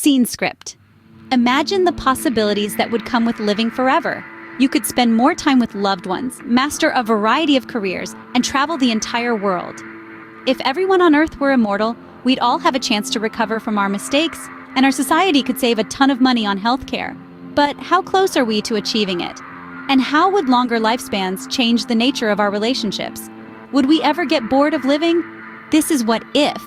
Scene script. Imagine the possibilities that would come with living forever. You could spend more time with loved ones, master a variety of careers, and travel the entire world. If everyone on Earth were immortal, we'd all have a chance to recover from our mistakes, and our society could save a ton of money on healthcare. But how close are we to achieving it? And how would longer lifespans change the nature of our relationships? Would we ever get bored of living? This is what if.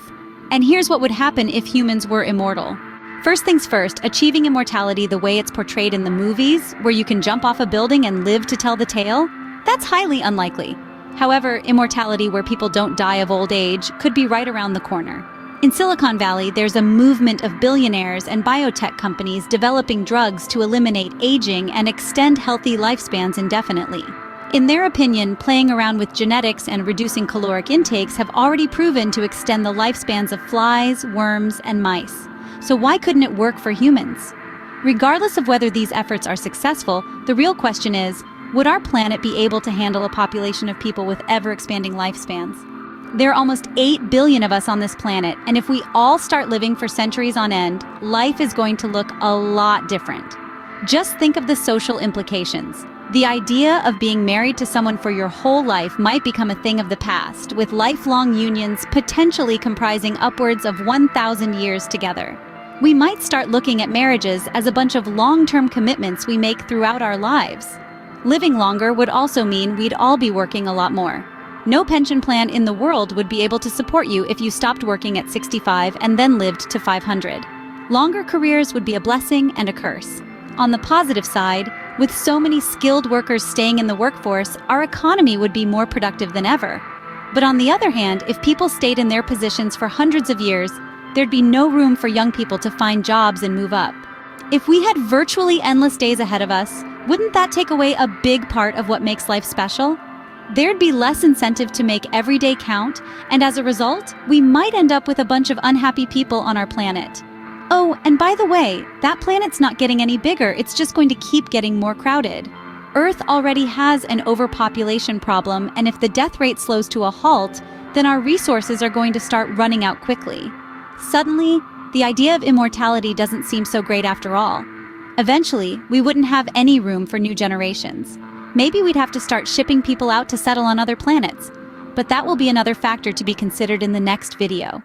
And here's what would happen if humans were immortal. First things first, achieving immortality the way it's portrayed in the movies, where you can jump off a building and live to tell the tale, that's highly unlikely. However, immortality where people don't die of old age could be right around the corner. In Silicon Valley, there's a movement of billionaires and biotech companies developing drugs to eliminate aging and extend healthy lifespans indefinitely. In their opinion, playing around with genetics and reducing caloric intakes have already proven to extend the lifespans of flies, worms, and mice. So why couldn't it work for humans? Regardless of whether these efforts are successful, the real question is, would our planet be able to handle a population of people with ever-expanding lifespans? There are almost 8 billion of us on this planet, and if we all start living for centuries on end, life is going to look a lot different. Just think of the social implications. The idea of being married to someone for your whole life might become a thing of the past, with lifelong unions potentially comprising upwards of 1,000 years together. We might start looking at marriages as a bunch of long-term commitments we make throughout our lives. Living longer would also mean we'd all be working a lot more. No pension plan in the world would be able to support you if you stopped working at 65 and then lived to 500. Longer careers would be a blessing and a curse. On the positive side, with so many skilled workers staying in the workforce, our economy would be more productive than ever. But on the other hand, if people stayed in their positions for hundreds of years, there'd be no room for young people to find jobs and move up. If we had virtually endless days ahead of us, wouldn't that take away a big part of what makes life special? There'd be less incentive to make every day count, and as a result, we might end up with a bunch of unhappy people on our planet. Oh, and by the way, that planet's not getting any bigger, it's just going to keep getting more crowded. Earth already has an overpopulation problem, and if the death rate slows to a halt, then our resources are going to start running out quickly. Suddenly, the idea of immortality doesn't seem so great after all. Eventually, we wouldn't have any room for new generations. Maybe we'd have to start shipping people out to settle on other planets. But that will be another factor to be considered in the next video.